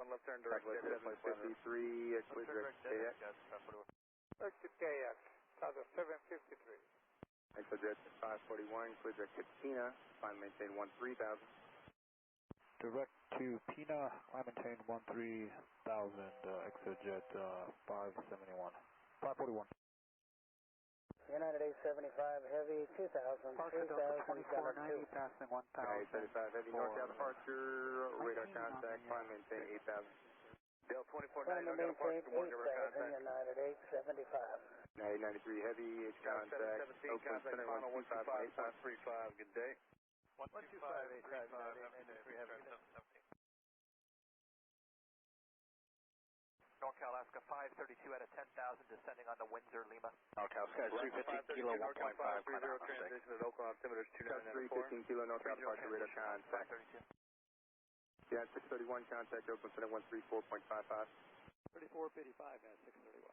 left turn direct 753, clear direct KX. Direct KX, Tower 753. Exit jet 541, clear direct to Tina, climb maintain 13,000. Direct to Pina, climb maintain 13,000, exit jet 571. 541. United 875 Heavy, 2000, 2490, passing 1000. 875 Heavy, northbound departure, radar contact, climb maintain 8,000. Del 2490, northbound departure, good morning, radar contact. United 875. 9093 Heavy, H contact, Oakland Center 125.85. Good day. 125.85, Heavy. NorCal Alaska 532 out of 10,000, descending on the Windsor Lima. NorCal Sky 315 Kilo 1.5, transition at Oakland altimeter 29994. 315 Kilo NorCal departure radar contact. Yeah, 631 contact Oakland Center 134.55. 3455 at 631.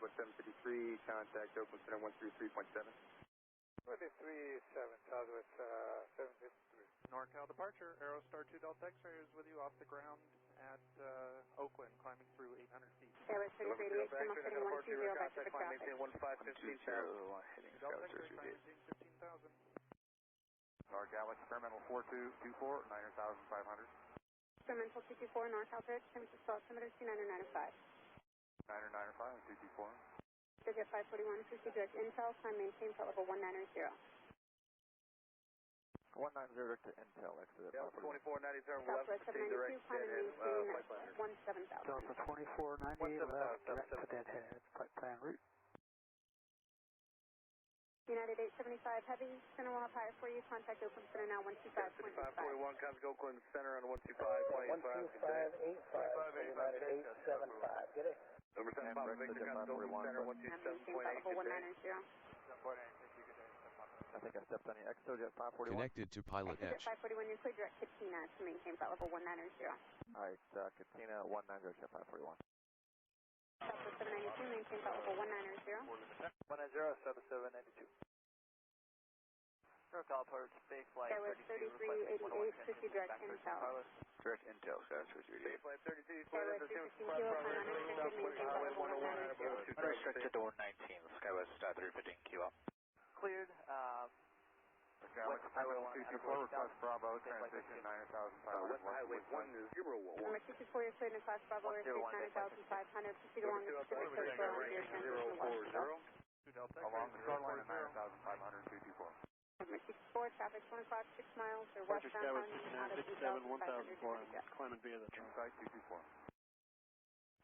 With 753 contact Oakland Center 133.7. 337, Southwest 753. NorCal departure, Aerostar 2 Delta X-ray is with you off the ground at Oakland, climbing through 800 feet. Airway 3388, Thermal City 120, back to the traffic. Maintain 15,000. Heading Delta X-ray, climbing 15,000. NorCal experimental 4224, 9,500. Experimental 224, NorCal Bridge, temperature swell, altimeter 2995. 995 and 224. Digit 541, proceed direct Intel, climb maintain for level 190. 190 direct to Intel, exit at 541. 2490, turn left, Southwest 792, climb and maintain 17,000. Delta 2490, left, direct to deadhead, flight plan route. United 875 Heavy, center will have higher for you, contact Oakland Center now 125.85. 541, contact Oakland Center on 125.85. 12585, United 875, get it? Number 7, Victor, contact Oakland Center 127.8. 190. I think I stepped on the ExoJet 541. Connected to PilotEdge. Jet 541, you're clear direct Katina to maintain flight level 190. Alright, Katina 190, Jet 541. Southwest 792, maintain flight level 190. 190, Southwest 792. NorCal approach, base flight Airway 3388, proceed direct Intel. Direct Intel, Sky 338. Base flight 32, Airway 315 Kilo, climb unrestricted, maintain flight level 190. Unrestricted to 119, Skywest 315 Kilo. Cleared, West Highway 124, request Bravo, transition 9,500. West Highway 101. Number 224, you're cleared in class Bravo, airspace 9,500, proceed along the Pacific Coast Road near transition west. Along the shoreline at 9,500, 224. Number 224, traffic 1 o'clock, 6 miles, or westbound Honey, out of Intel, 500. Climbing via the Insight 224.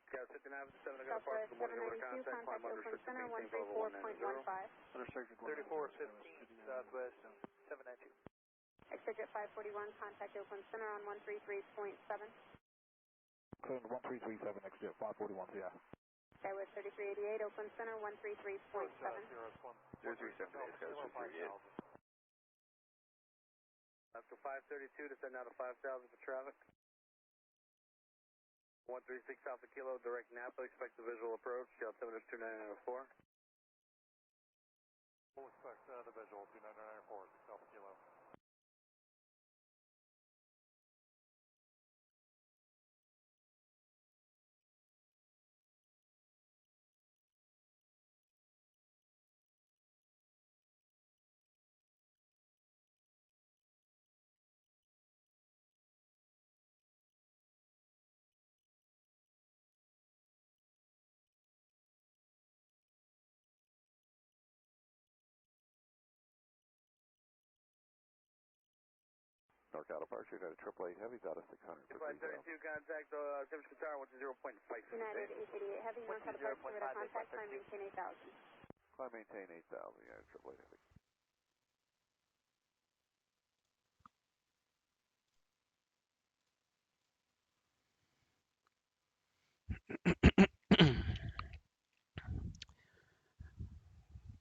Sky 59, 7, I got a park in the morning order contact, climb Oakland Center, unrestricted, maintain level 190. 134.15. Unrestricted 3415, Southwest 792. Exit 541, contact Oakland Center on 133.7. Clearing 1337, exit 541, yeah. Skywest 3388, Oakland Center, 133.7. 037, Skywest 338. After 532, descend now to 5,000 for traffic. 136 Alpha Kilo, direct Napa, expect the visual approach, altimeter 29904. We'll expect the visual 29994, 6 Alpha Kilo. NorCal departure, got a 888 Heavy's out of 600. 532, contact temperature tower, 0.5. United 888 Heavy, NorCal departure, radar contact, climb maintain 8,000. Climb maintain 8,000, yeah, 888 Heavy.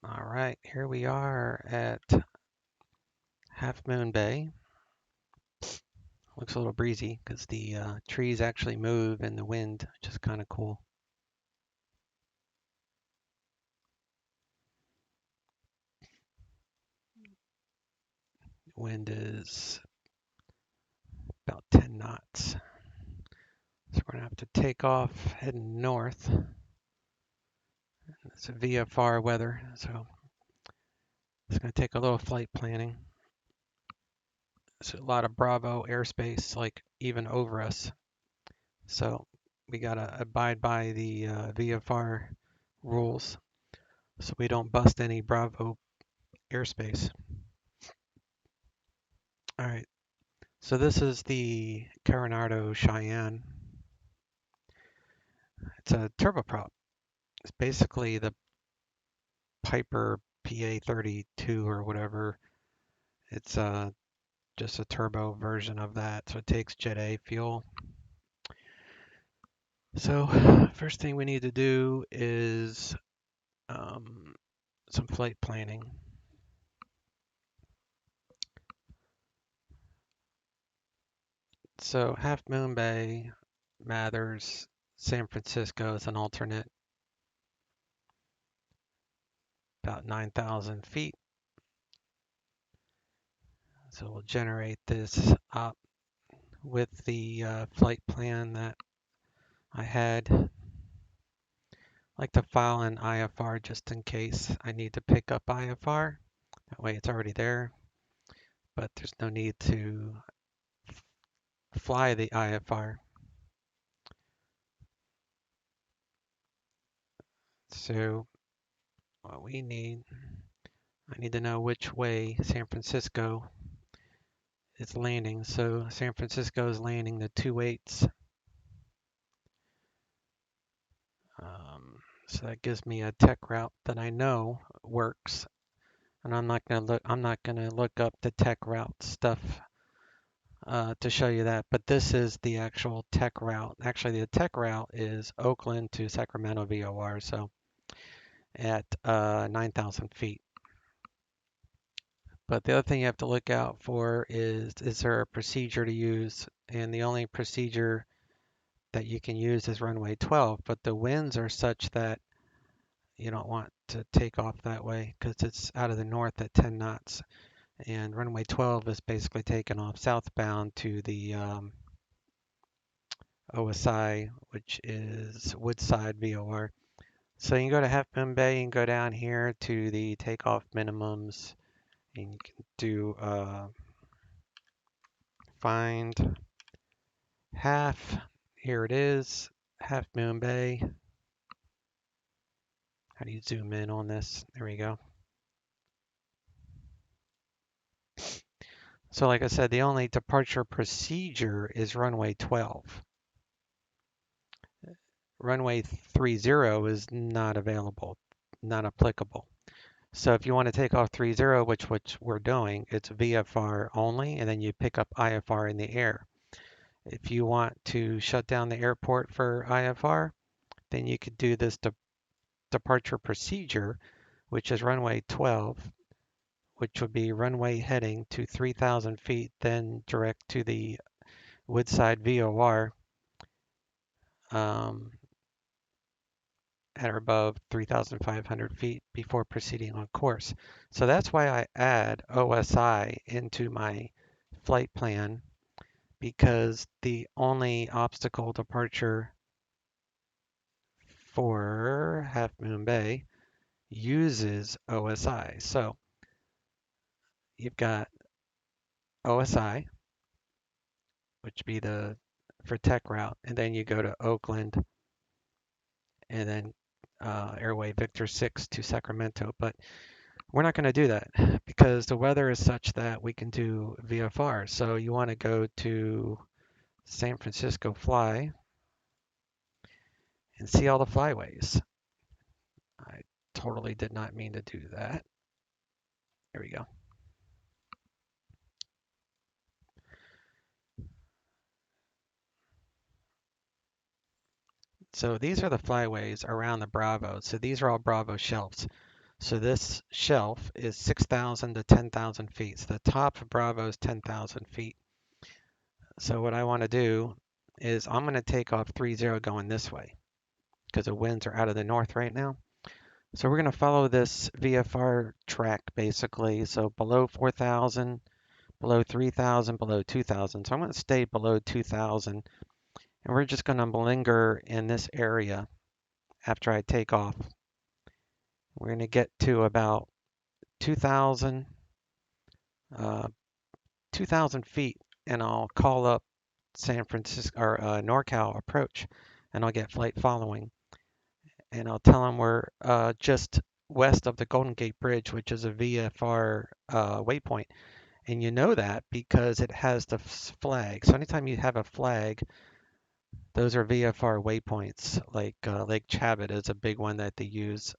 All right, here we are at Half Moon Bay. Looks a little breezy because the trees actually move in the wind, which is kind of cool. Wind is about 10 knots. So we're going to have to take off heading north. It's a VFR weather, so it's going to take a little flight planning. There's a lot of Bravo airspace, like even over us. So we got to abide by the VFR rules so we don't bust any Bravo airspace. All right, so this is the Coronado Cheyenne. It's a turboprop. It's basically the Piper PA32 or whatever. It's just a turbo version of that, so it takes Jet A fuel. So first thing we need to do is some flight planning. So Half Moon Bay, Mathers, San Francisco is an alternate, about 9,000 feet. So we'll generate this up with the flight plan that I had. I like to file an IFR just in case I need to pick up IFR. That way it's already there, but there's no need to fly the IFR. So what we need, I need to know which way San Francisco is landing. So San Francisco is landing the 28s. So that gives me a tech route that I know works. And I'm not gonna look up the tech route stuff to show you that, but this is the actual tech route. Actually, the tech route is Oakland to Sacramento VOR, so at 9,000 feet. But the other thing you have to look out for is there a procedure to use? And the only procedure that you can use is runway 12, but the winds are such that you don't want to take off that way because it's out of the north at 10 knots. And runway 12 is basically taking off southbound to the OSI, which is Woodside VOR. So you can go to Half Moon Bay and go down here to the takeoff minimums, and you can do find half. Here it is, Half Moon Bay. How do you zoom in on this? There we go. So like I said, the only departure procedure is runway 12. Runway 30 is not available, not applicable. So if you want to take off 30, which we're doing, it's VFR only, and then you pick up IFR in the air. If you want to shut down the airport for IFR, then you could do this departure procedure, which is runway 12, which would be runway heading to 3,000 feet, then direct to the Woodside VOR at or above 3,500 feet before proceeding on course. So that's why I add OSI into my flight plan, because the only obstacle departure for Half Moon Bay uses OSI. So you've got OSI, which would be for tech route, and then you go to Oakland, and then Airway Victor 6 to Sacramento. But we're not going to do that because the weather is such that we can do VFR. So you want to go to San Francisco Fly and see all the flyways. I totally did not mean to do that. There we go. So these are the flyways around the Bravo. So these are all Bravo shelves. So this shelf is 6,000 to 10,000 feet. So the top of Bravo is 10,000 feet. So what I want to do is I'm going to take off 30 going this way because the winds are out of the north right now. So we're going to follow this VFR track basically. So below 4,000, below 3,000, below 2,000. So I'm going to stay below 2,000, and we're just going to linger in this area after I take off. We're going to get to about 2,000, 2,000 feet, and I'll call up San Francisco or NorCal approach, and I'll get flight following, and I'll tell them we're just west of the Golden Gate Bridge, which is a VFR waypoint. And you know that because it has the flag. So anytime you have a flag, those are VFR waypoints. Like Lake Chabot is a big one that they use.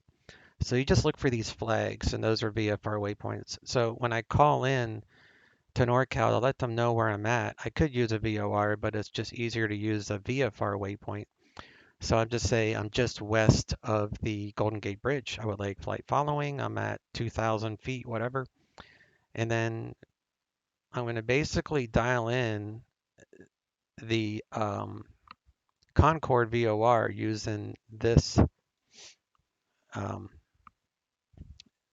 So you just look for these flags, and those are VFR waypoints. So when I call in to NorCal to let them know where I'm at, I could use a VOR, but it's just easier to use a VFR waypoint. So I'm just say I'm just west of the Golden Gate Bridge. I would like flight following. I'm at 2,000 feet, whatever. And then I'm going to basically dial in the Concorde VOR using this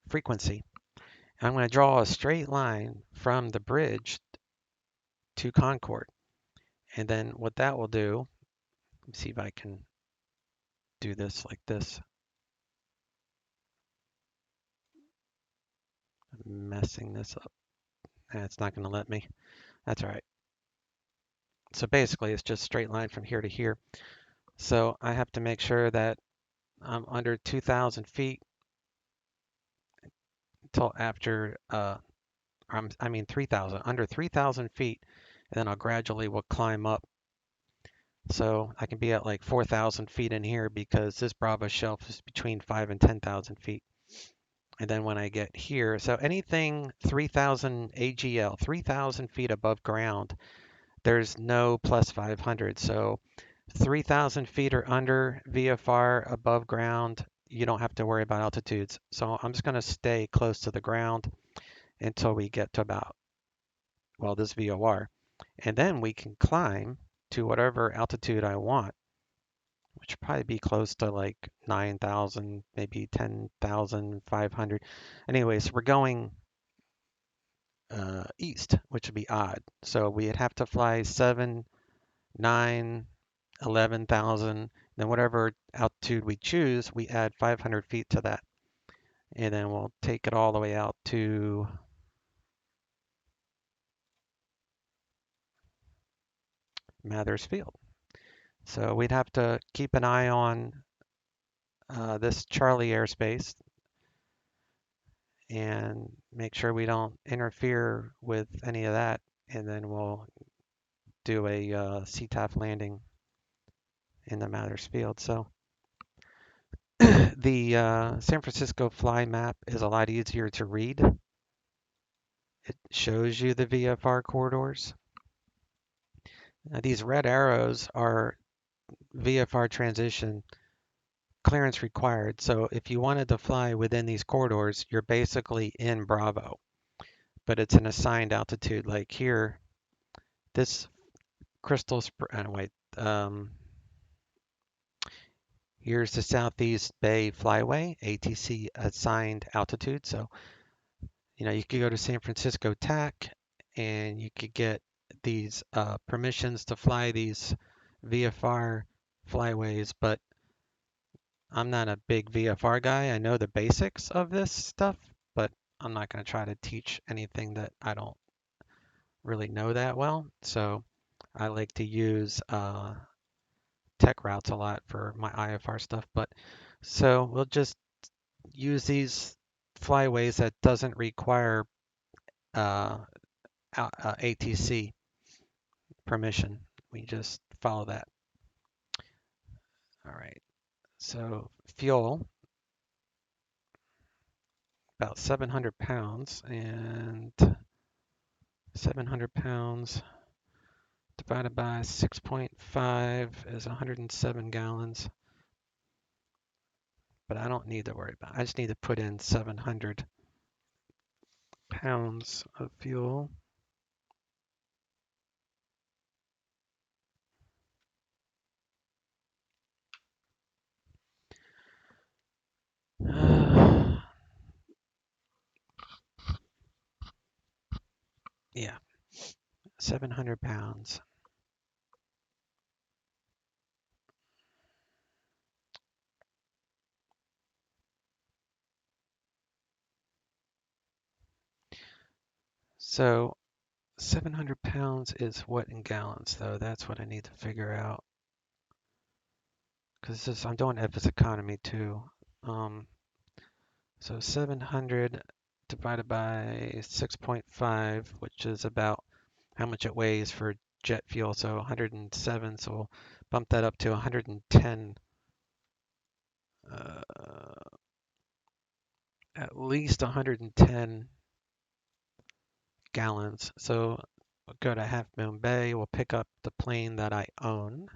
frequency. And I'm going to draw a straight line from the bridge to Concorde. And then what that will do, let me see if I can do this like this. I'm messing this up. It's not going to let me. That's all right. So basically, it's just straight line from here to here. So I have to make sure that I'm under 2,000 feet until after, I mean 3,000, under 3,000 feet, and then I'll gradually will climb up. So I can be at like 4,000 feet in here because this Bravo shelf is between 5,000 and 10,000 feet. And then when I get here, so anything 3,000 AGL, 3,000 feet above ground, there's no plus 500. So 3,000 feet or under VFR above ground, you don't have to worry about altitudes. So I'm just going to stay close to the ground until we get to about, well, this VOR. And then we can climb to whatever altitude I want, which would probably be close to like 9,000, maybe 10,500. Anyways, we're going east, which would be odd. So we'd have to fly 7, 9, 11,000, then whatever altitude we choose, we add 500 feet to that. And then we'll take it all the way out to Mathers Field. So we'd have to keep an eye on this Charlie airspace and make sure we don't interfere with any of that. And then we'll do a CTAF landing in the Mathers Field. So the San Francisco fly map is a lot easier to read. It shows you the VFR corridors. Now, these red arrows are VFR transition clearance required. So if you wanted to fly within these corridors, you're basically in Bravo, but it's an assigned altitude. Like here, this Crystal Spring, here's the Southeast Bay Flyway, ATC assigned altitude. So, you know, you could go to San Francisco TAC and you could get these permissions to fly these VFR flyways, but I'm not a big VFR guy. I know the basics of this stuff, but I'm not going to try to teach anything that I don't really know that well. So I like to use tech routes a lot for my IFR stuff. But so we'll just use these flyways that doesn't require ATC permission. We just follow that. All right. So fuel, about 700 pounds, and 700 pounds divided by 6.5 is 107 gallons. But I don't need to worry about it. I just need to put in 700 pounds of fuel. Yeah, 700 pounds. So 700 pounds is what in gallons, though? That's what I need to figure out. Because I'm doing EPIS economy too. So 700 divided by 6.5, which is about how much it weighs for jet fuel. So 107. So we'll bump that up to 110. At least 110 gallons. So we'll go to Half Moon Bay. We'll pick up the plane that I own,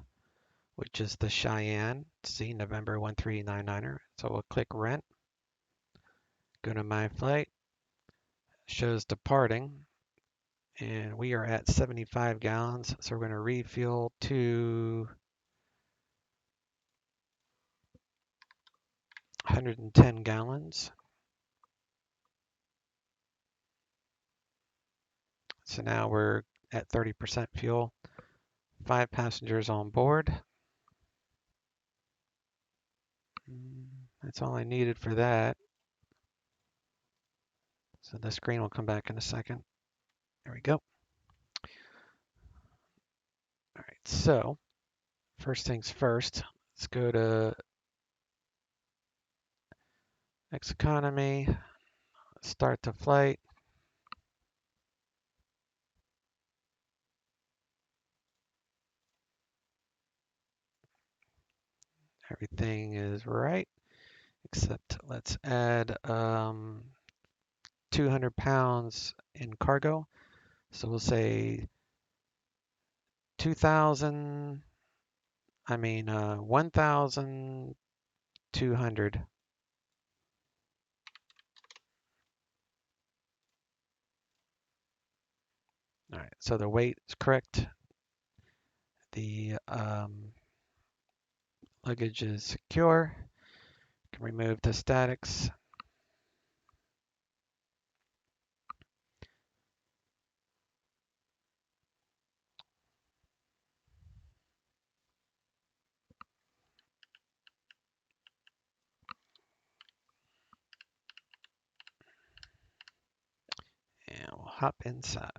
which is the Cheyenne. See, November 1399er. So we'll click rent. Go to my flight. Shows departing. And we are at 75 gallons. So we're going to refuel to 110 gallons. So now we're at 30% fuel. 5 passengers on board. That's all I needed for that. So the screen will come back in a second. There we go. All right, so first things first, let's go to X economy, start the flight. Everything is right, except let's add 200 pounds in cargo. So we'll say 1,200. All right, so the weight is correct. The luggage is secure. Can remove the statics. And we'll hop inside.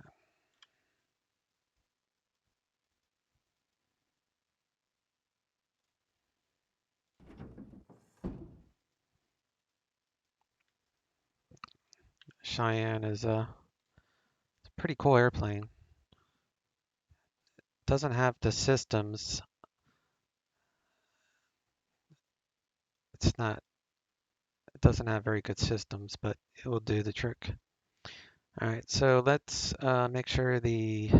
Cheyenne is a pretty cool airplane. Doesn't have the systems. It doesn't have very good systems, but it will do the trick. All right, so let's make sure the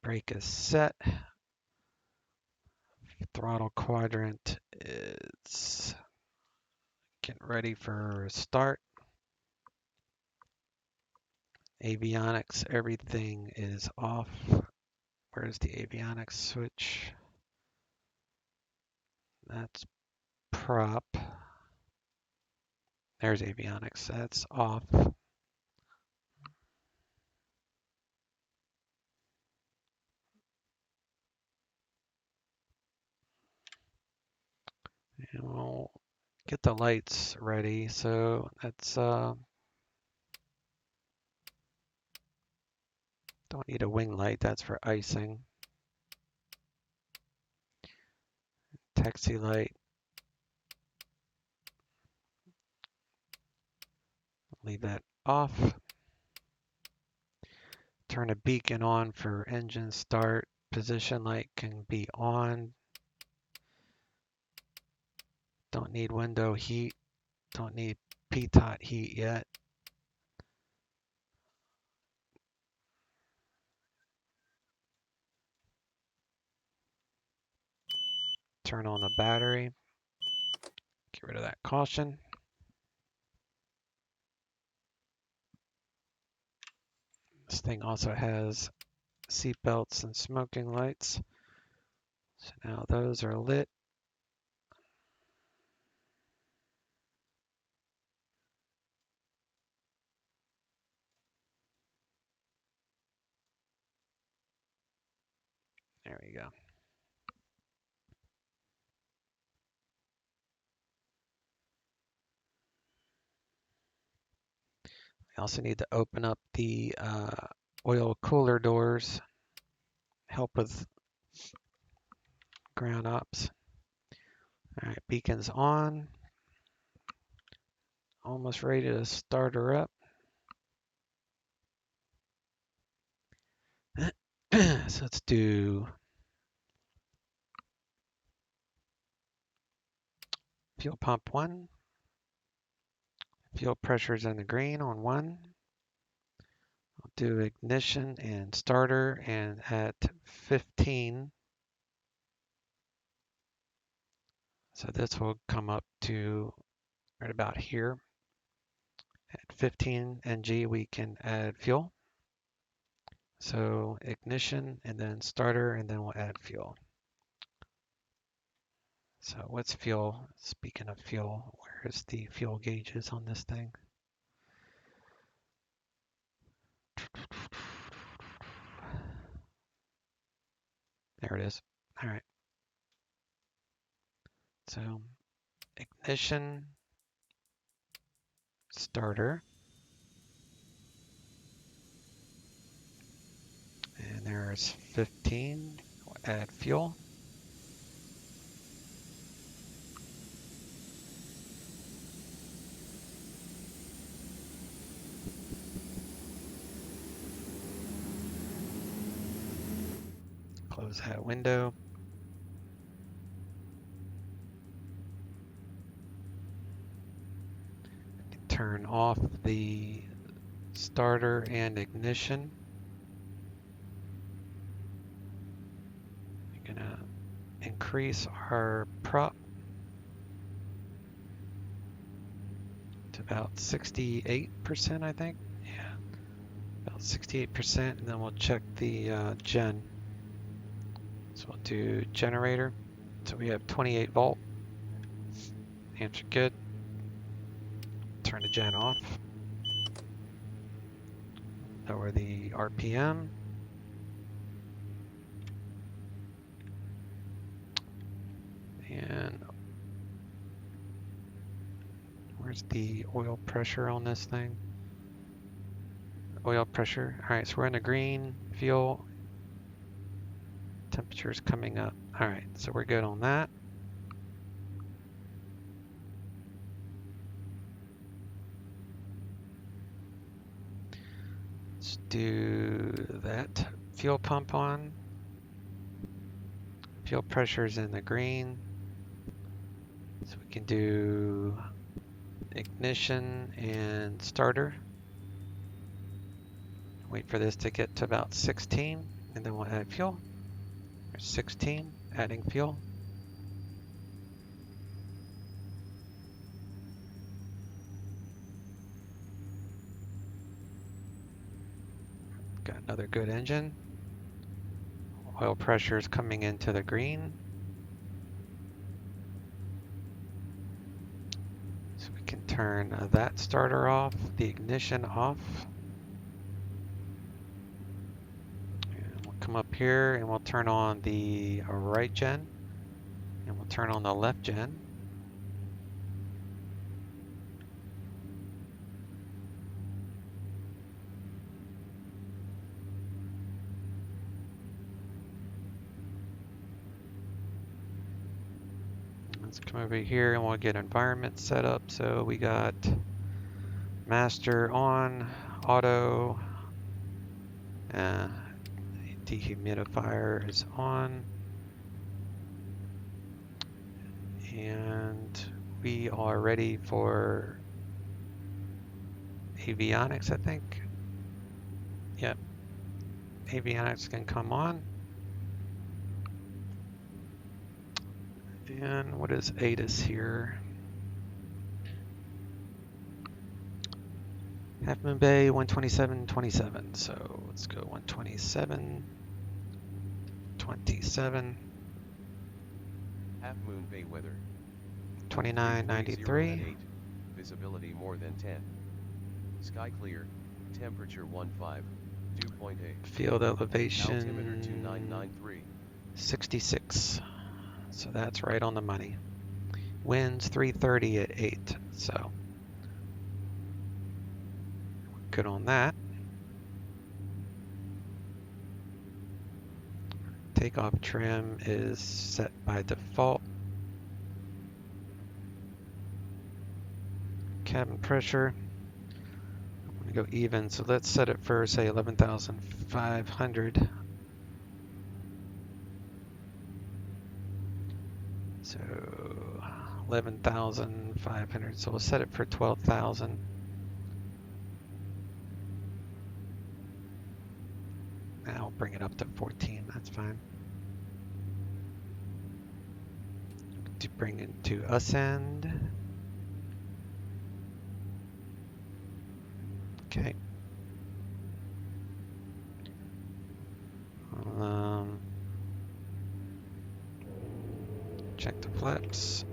brake is set. Throttle quadrant is getting ready for start. Avionics, everything is off. Where's the avionics switch? That's prop. There's avionics, that's off. And we'll get the lights ready. So that's don't need a wing light, that's for icing. Taxi light. Leave that off. Turn a beacon on for engine start. Position light can be on. Don't need window heat. Don't need pitot heat yet. Turn on the battery. Get rid of that caution. This thing also has seat belts and smoking lights. So now those are lit. There we go. We also need to open up the oil cooler doors, help with ground ops. All right, beacon's on. Almost ready to start her up. So let's do fuel pump 1. Fuel pressure's in the green on 1. I'll do ignition and starter, and at 15. So this will come up to right about here. At 15 ng, we can add fuel. So ignition and then starter, and then we'll add fuel. So what's fuel? Speaking of fuel, where is the fuel gauges on this thing? There it is. All right. So ignition, starter, and there's 15. We'll add fuel. Close that window. Turn off the starter and ignition. We're gonna increase our prop to about 68%, I think. Yeah, about 68%, and then we'll check the gen. So we'll do generator. So we have 28 volt. Amps are good. Turn the gen off. Lower the RPM. And where's the oil pressure on this thing? Oil pressure. All right, so we're in the green. Fuel. Temperature's coming up. All right, so we're good on that. Let's do that fuel pump on. Fuel pressure's in the green. So we can do ignition and starter. Wait for this to get to about 16, and then we'll add fuel. There's 16, adding fuel. Got another good engine. Oil pressure is coming into the green. So we can turn that starter off, the ignition off. And we'll come up here and we'll turn on the right gen, and we'll turn on the left gen. Let's come over here and we'll get environment set up. So we got master on, auto, dehumidifier is on, and we are ready for Avionics, I think. Yep, Avionics can come on. And what is ATIS here? Half Moon Bay 127.27. So let's go 127.27. Half Moon Bay weather. 29.93. Visibility more than 10. Sky clear. Temperature 15. Dew point 8. Field elevation. Altimeter 2993. 66. So that's right on the money. Winds 330 at 8. So good on that. Takeoff trim is set by default. Cabin pressure, I'm going to go even, so let's set it for, say, 11,500. So 11,500, so we'll set it for 12,000. Now I'll bring it up to 14, that's fine. To bring it to ascend. Okay. Check the flaps.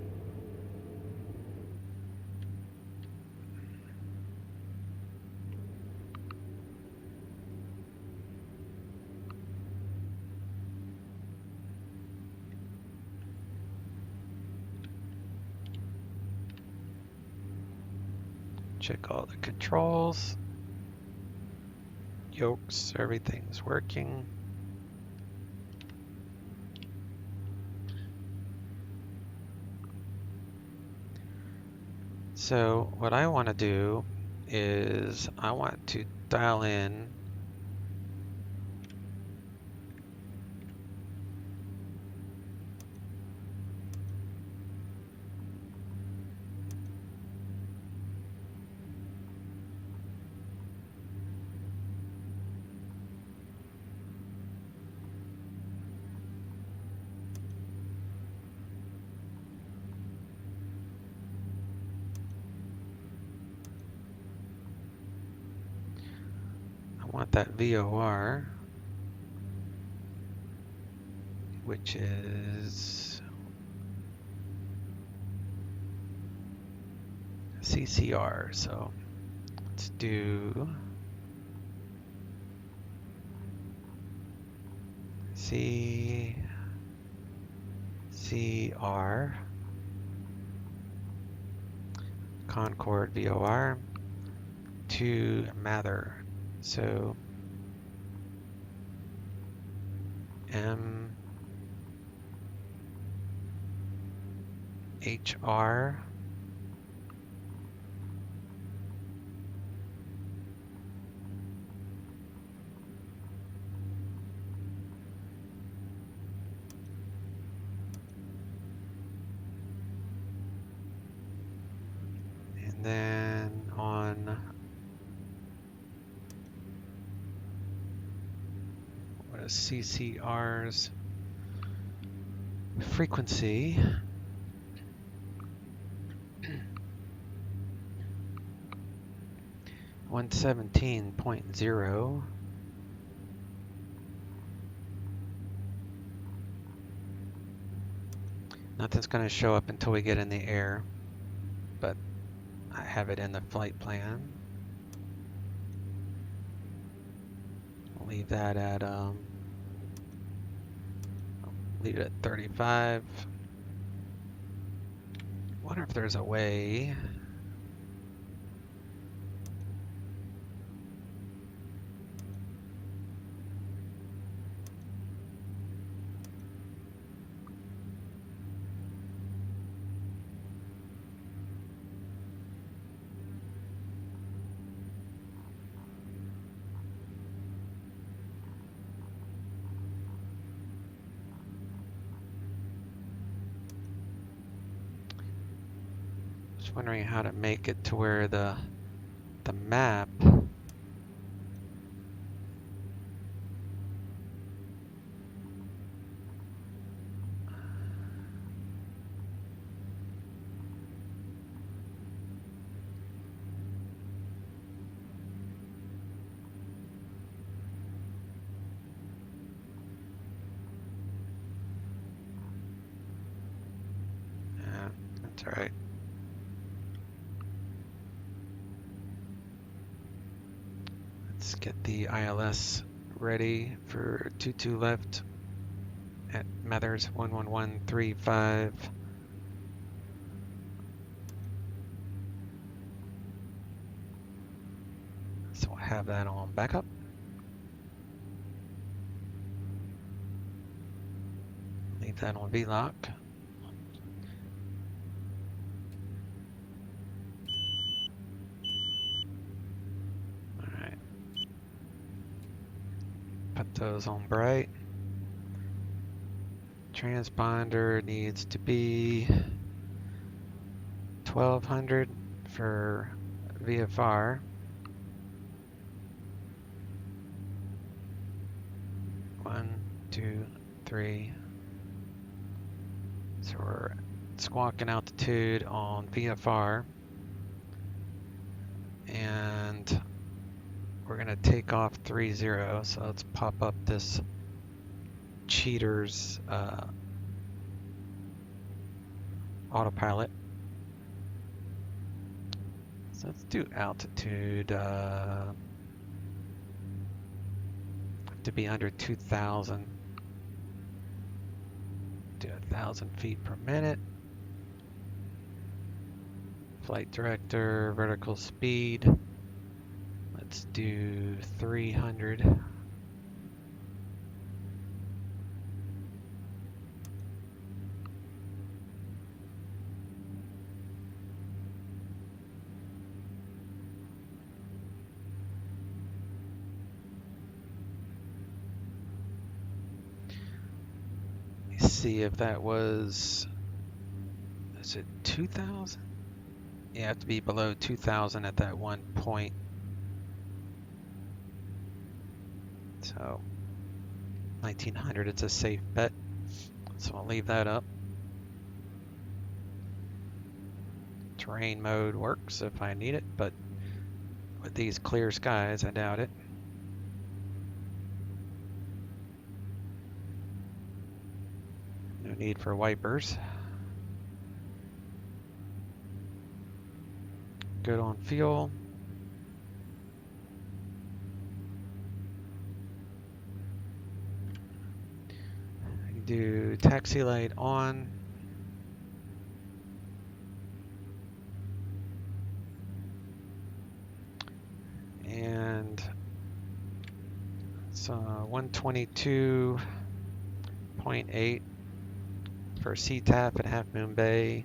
Check all the controls. Yokes, everything's working. So what I want to do is I want to dial in that VOR, which is CCR. So let's do CCR Concord VOR to Mather. So MHR and then on what is CCR's frequency? 117.0. Nothing's going to show up until we get in the air, but I have it in the flight plan. I'll leave that at leave it at 35. Wonder if there's a way. Just wondering how to make it to where the map that's all right. Let's get the ILS ready for 22 left at Mathers 11135. So we'll have that on backup. Leave that on VLOC. Alright. Put those on bright. Transponder needs to be 1200 for VFR. 1, 2, 3. So we're squawking altitude on VFR. And we're going to take off 30. So let's pop up this cheater's autopilot. So let's do altitude to be under 2,000. Do 1,000 feet per minute. Flight director, vertical speed. Let's do 300. See if that was, is it 2,000? You have to be below 2,000 at that one point. So 1,900, it's a safe bet. So I'll leave that up. Terrain mode works if I need it, but with these clear skies, I doubt it. No need for wipers. Good on fuel. Do taxi light on. And it's 122.8 for CTAP at Half Moon Bay.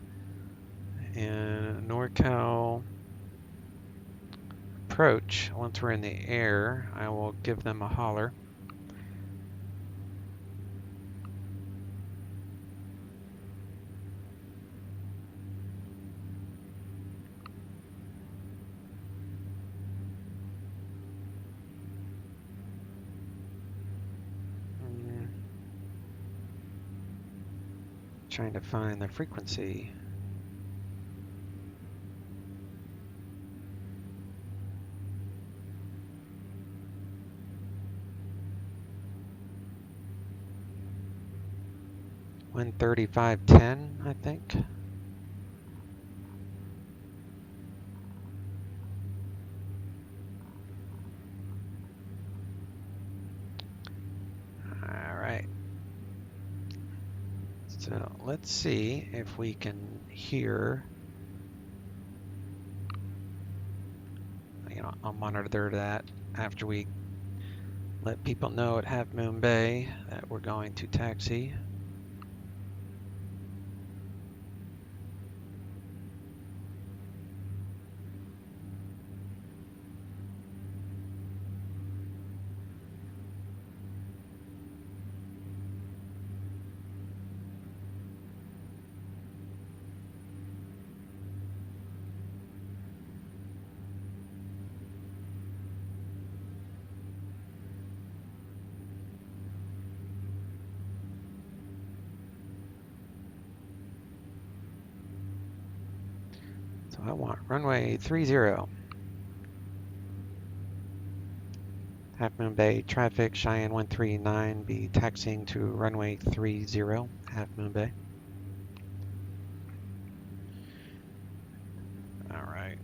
And NorCal approach, once we're in the air, I will give them a holler. Trying to find the frequency. Wind 3510, I think. All right. So let's see if we can hear. I'll monitor that after we let people know at Half Moon Bay that we're going to taxi. So I want runway 30. Half Moon Bay traffic, Cheyenne 139, be taxiing to runway 30, Half Moon Bay. All right.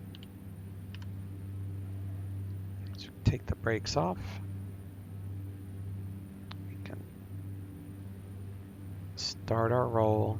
Let's take the brakes off. We can Start our roll.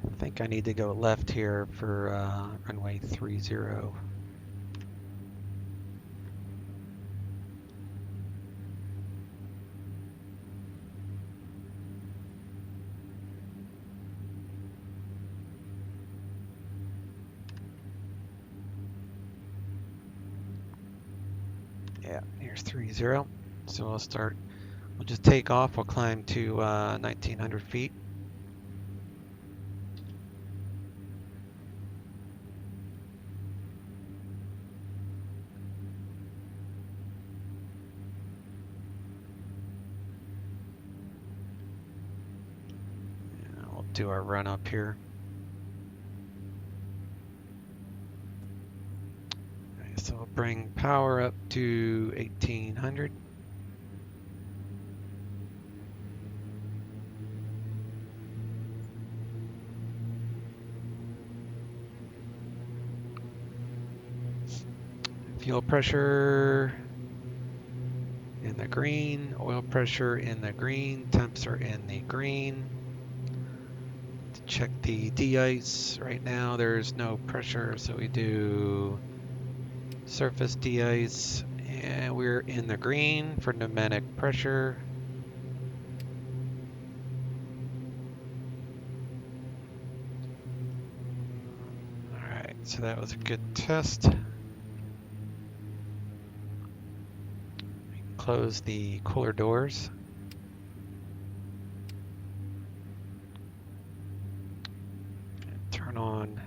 I think I need to go left here for runway 30. Yeah, here's 30. So we'll start, we'll just take off, we'll climb to 1900 feet. Do our run up here. Okay, so we'll bring power up to 1800. Fuel pressure in the green, oil pressure in the green, temps are in the green. Check the de-ice. Right now there's no pressure, so we do surface de-ice, and we're in the green for pneumatic pressure. Alright, so that was a good test. Close the cooler doors. Turn on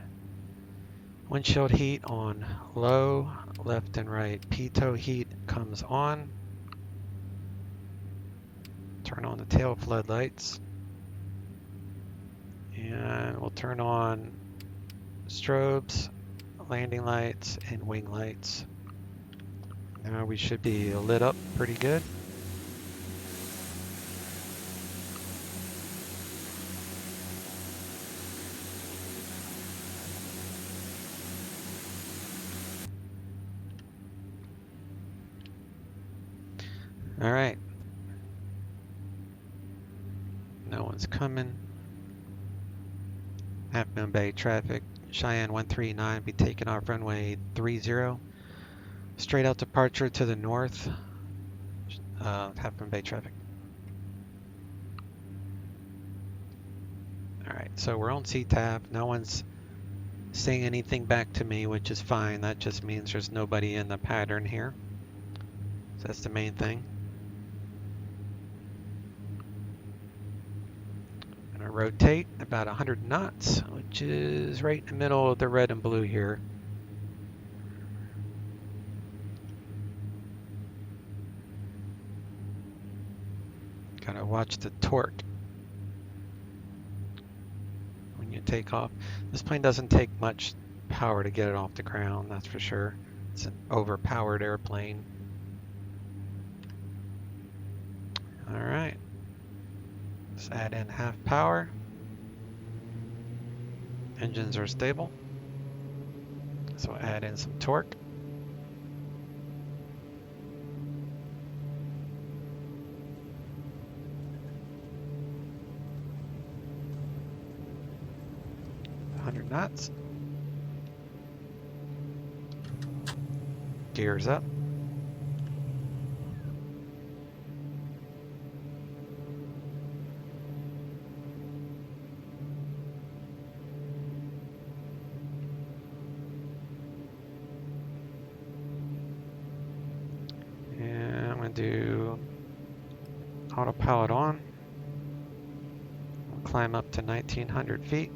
windshield heat on low, left and right pitot heat comes on. Turn on the tail floodlights. And we'll turn on strobes, landing lights, and wing lights. Now we should be lit up pretty good. All right. No one's coming. Half Moon Bay traffic. Cheyenne 139 be taking off runway 30. Straight out departure to the north. Half Moon Bay traffic. All right, so we're on CTAF. No one's saying anything back to me, which is fine. That just means there's nobody in the pattern here. So that's the main thing. I'm gonna rotate about 100 knots, which is right in the middle of the red and blue here. Gotta watch the torque when you take off. This plane doesn't take much power to get it off the ground, that's for sure. It's an overpowered airplane. All right, let's add in half power. Engines are stable, so add in some torque. Knots. Gears up. going to do autopilot on. We'll climb up to 1900 feet.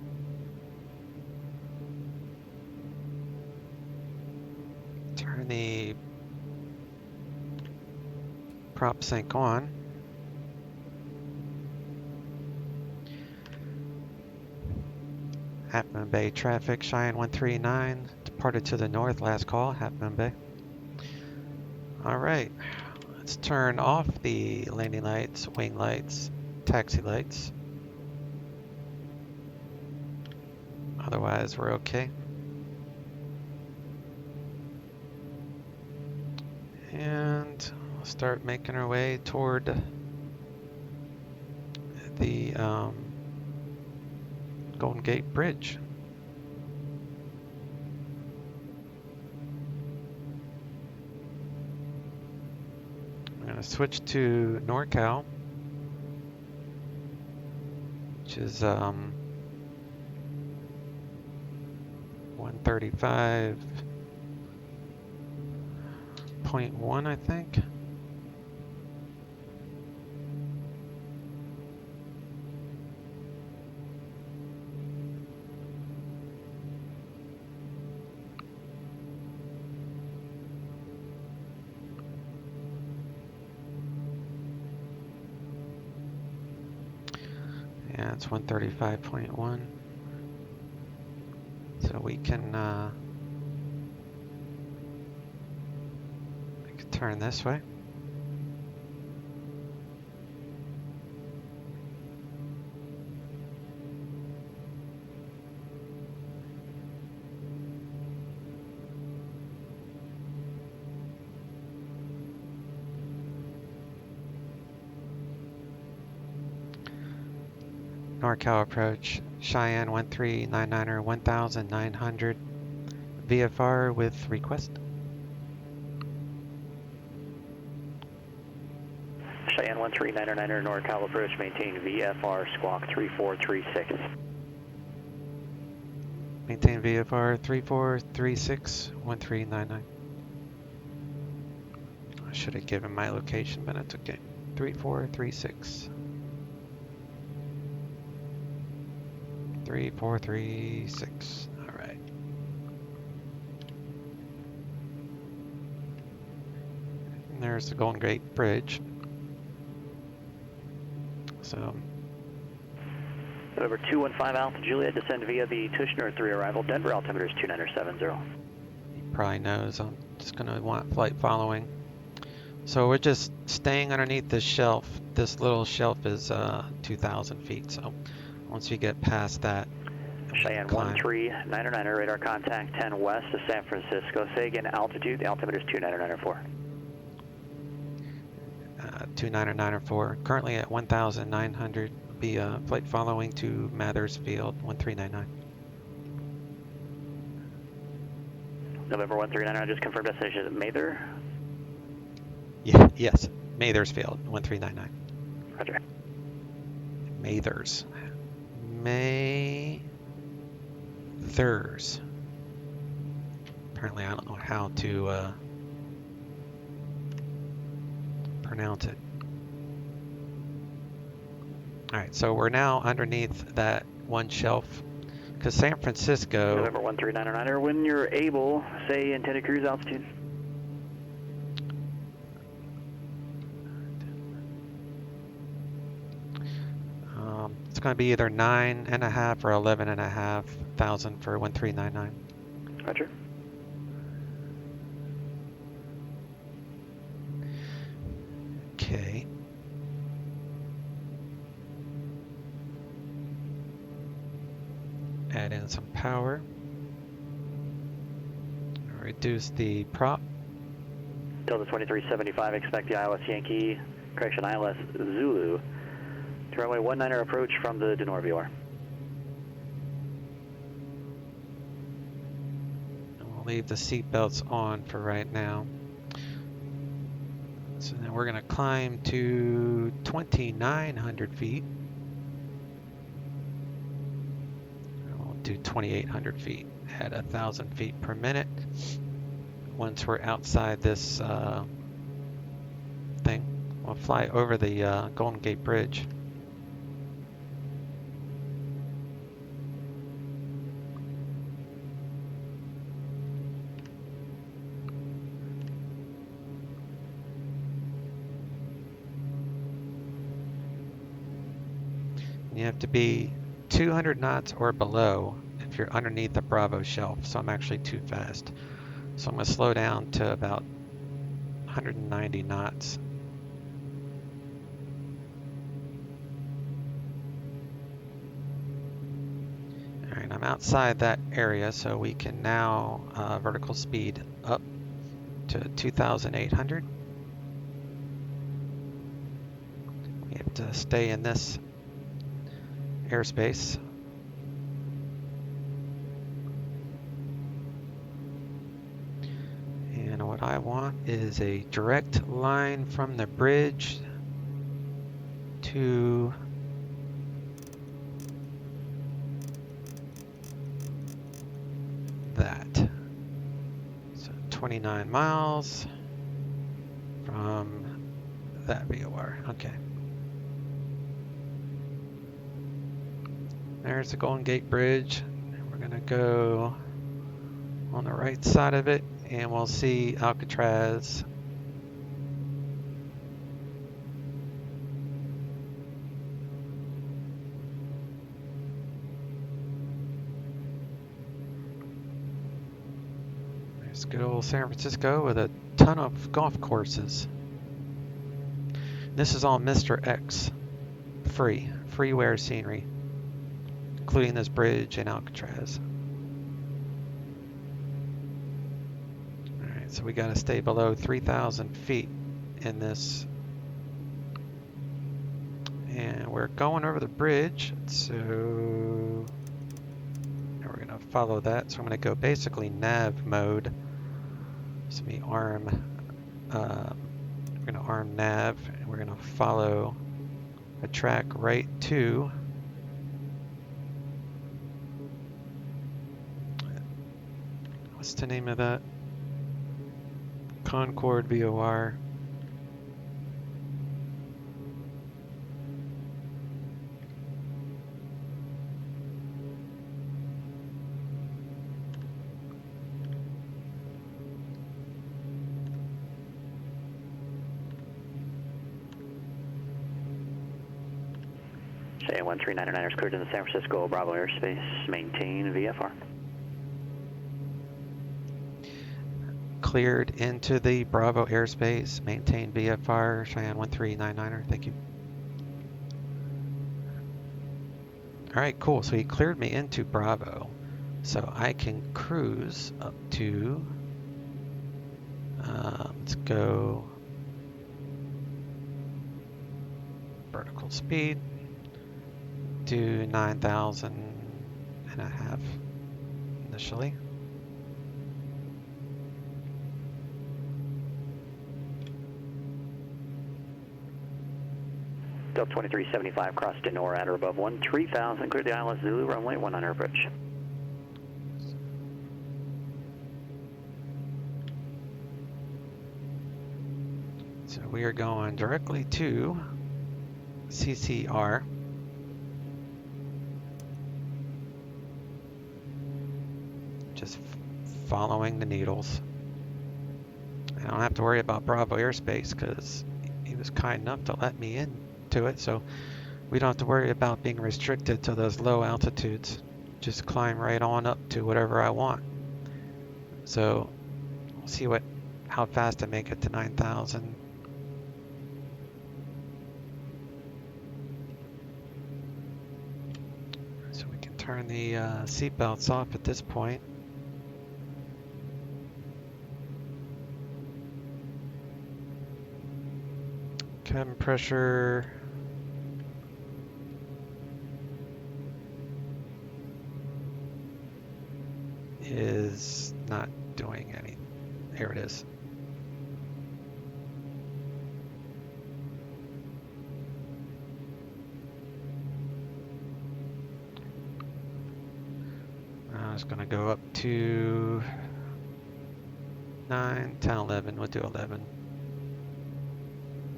Turn the prop sync on. Half Moon Bay traffic, Cheyenne 139, departed to the north, last call, Half Moon Bay. Alright, let's turn off the landing lights, wing lights, taxi lights. Otherwise, we're okay. And we'll start making our way toward the Golden Gate Bridge. I'm going to switch to NorCal, which is 135.1, I think. Yeah, it's 135.1. So we can turn this way. NorCal approach, Cheyenne 1399er 1900, VFR with request. Cheyenne 1399er NorCal approach, maintain VFR squawk 3436. Maintain VFR 3436 1399. I should have given my location, but it's okay. 3436. 3436. All right. And there's the Golden Gate Bridge. So. Over 215 Alpha Juliet, descend via the Tushner 3 arrival, Denver, altimeter is 2970. He probably knows I'm just going to want flight following. So we're just staying underneath this shelf. This little shelf is 2,000 feet. So once we get past that, Cheyenne 1399er, radar contact 10 west of San Francisco. Say again, altitude. The altimeter is 2994. 2994. Currently at 1,900. Be flight following to Mathers Field 1399. November 139, I just confirmed destination is Mather. Yeah, yes, Mathers Field 1399. Roger. Mathers. Mathers. Apparently, I don't know how to pronounce it. All right, so we're now underneath that one shelf because San Francisco. November 1399er, when you're able, say intended cruise altitude. It's going to be either 9.5 or 11.5 thousand for 1399. Roger. Okay. Add in some power. Reduce the prop. Delta 2375, expect the ILS Yankee, correction, ILS Zulu. To runway 19er approach from the Denora VOR. We'll leave the seat belts on for right now. So then we're going to climb to 2,900 feet. We'll do 2,800 feet at 1,000 feet per minute. Once we're outside this fly over the Golden Gate Bridge. You have to be 200 knots or below if you're underneath the Bravo shelf, so I'm actually too fast. So I'm going to slow down to about 190 knots. All right, I'm outside that area, so we can now vertical speed up to 2,800. We have to stay in this airspace. And what I want is a direct line from the bridge to that. So 29 miles from that VOR. Okay. There's the Golden Gate Bridge. We're going to go on the right side of it, and we'll see Alcatraz. There's good old San Francisco with a ton of golf courses. This is all Mr. X. Freeware scenery, including this bridge and Alcatraz. Alright, so we got to stay below 3,000 feet in this. And we're going over the bridge, so we're going to follow that. So I'm going to go basically nav mode. So we arm, we're going to arm nav, and we're going to follow a track right to what's the name of that? Concord VOR. Cheyenne 1399ers cleared in the San Francisco Bravo airspace. Maintain VFR. Cleared into the Bravo airspace. Maintain VFR. Cheyenne 1399er. Thank you. All right, cool. So he cleared me into Bravo, so I can cruise up to. Let's go vertical speed. Do 9,500 initially. Delta 2375, cross to NOR at or above 13,000, clear the ILS Zulu, runway 19 approach. So we are going directly to CCR. Just following the needles. I don't have to worry about Bravo airspace because he was kind enough to let me into it, so we don't have to worry about being restricted to those low altitudes. Just climb right on up to whatever I want. So we'll see how fast I make it to 9,000. So we can turn the seatbelts off at this point. Cabin pressure is not doing any. Here it is. I'm just going to go up to 9, 10, 11. We'll do 11.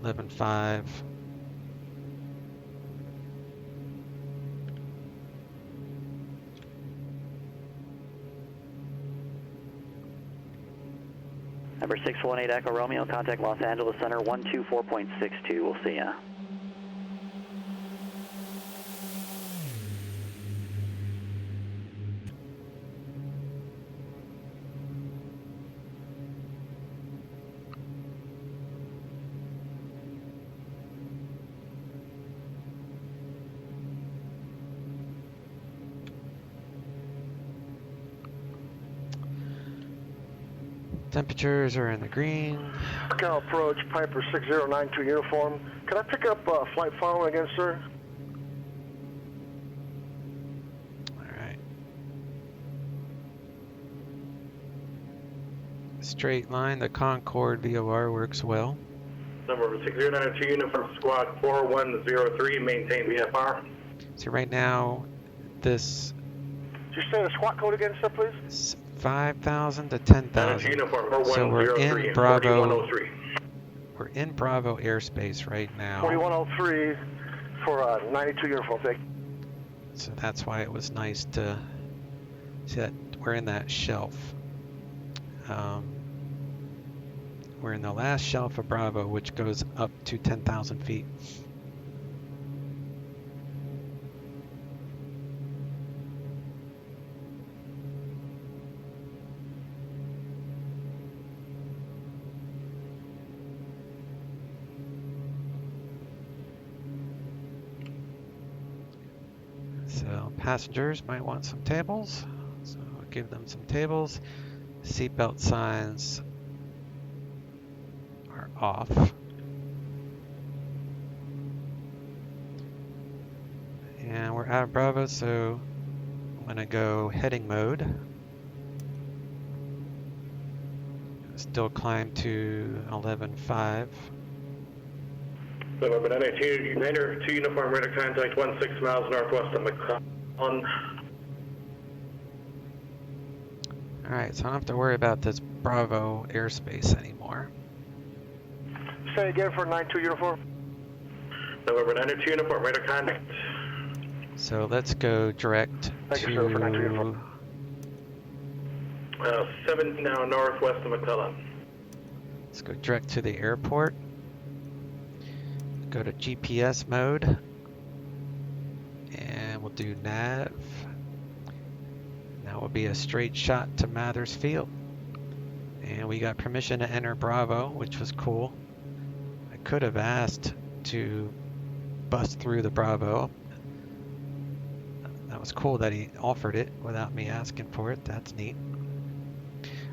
11.5. Number 618 Echo Romeo, contact Los Angeles Center 124.62. We'll see ya. Temperatures are in the green. Cal approach, Piper 6092 uniform. Can I pick up flight following again, sir? All right. Straight line, the Concorde VOR works well. Number 6092 uniform squad 4103, maintain VFR. So right now, this... Did you say the squat code again, sir, please? 5,000 to 10,000. So we're in Bravo. We're in Bravo airspace right now. 4103 for 92 uniform. Thank you. So that's why it was nice to see that we're in that shelf. We're in the last shelf of Bravo, which goes up to 10,000 feet. So passengers might want some tables, so I'll give them some tables. Seatbelt signs are off. And we're out of Bravo, so I'm gonna go heading mode. Still climb to 11.5. November 92, United 2 uniform radar contact 16 miles northwest of McClellan. Alright, so I don't have to worry about this Bravo airspace anymore. Say again for 92 uniform. November 92 uniform radar contact. So let's go direct Thank you, sir, for 92 to... uniform. 7 now northwest of McClellan. Let's go direct to the airport. Go to GPS mode. And we'll do nav. That will be a straight shot to Mathers Field. And we got permission to enter Bravo, which was cool. I could have asked to bust through the Bravo. That was cool that he offered it without me asking for it. That's neat.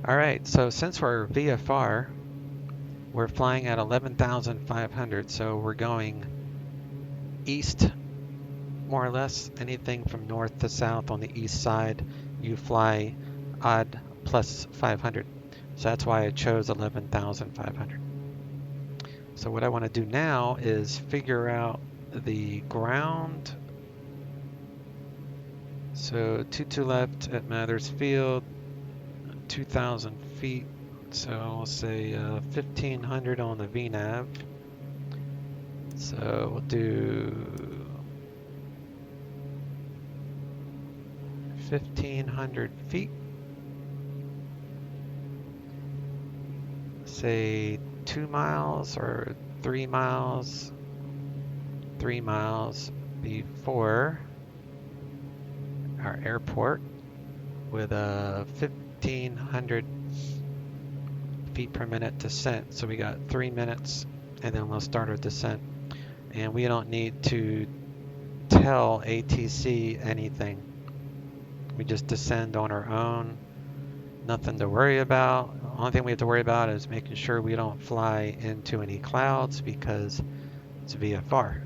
Alright, so since we're VFR, we're flying at 11,500, so we're going east, more or less. Anything from north to south on the east side, you fly odd plus 500. So that's why I chose 11,500. So what I want to do now is figure out the ground. So 22 left at Mathers Field, 2,000 feet. So I'll say 1,500 on the VNAV. So we'll do 1,500 feet. Say 2 miles or 3 miles. 3 miles before our airport with a 1,500 feet per minute descent. So we got 3 minutes and then we'll start our descent. And we don't need to tell ATC anything. We just descend on our own. Nothing to worry about. The only thing we have to worry about is making sure we don't fly into any clouds because it's VFR.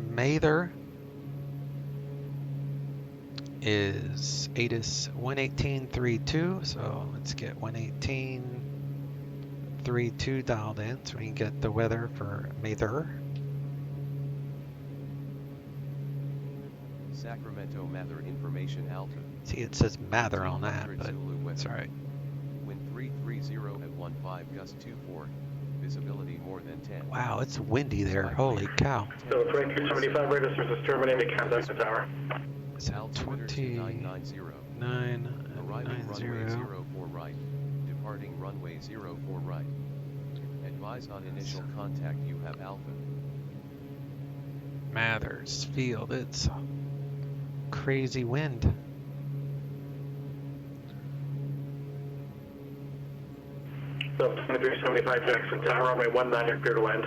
Mather is ATIS 118.32, so let's get 118.32 dialed in so we can get the weather for Mather. Sacramento Mather information Alpha. See, it says Mather on that, but it's all right. Wind 330 at 15, gust 24. Visibility more than 10. Wow, it's windy there. Holy cow. So 2275 radar service terminated, contact the tower. It's Altimeter 2990. 990. Arriving runway 04 right. Departing runway 04 right. Advise on initial contact you have Alpha. Mathers Field, it's crazy wind. So 2375 Jackson Tower, runway 19, clear to land.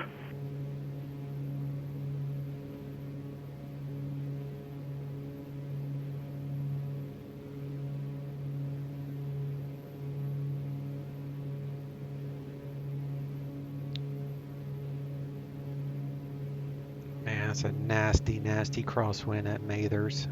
Man, it's a nasty, nasty crosswind at Mathers.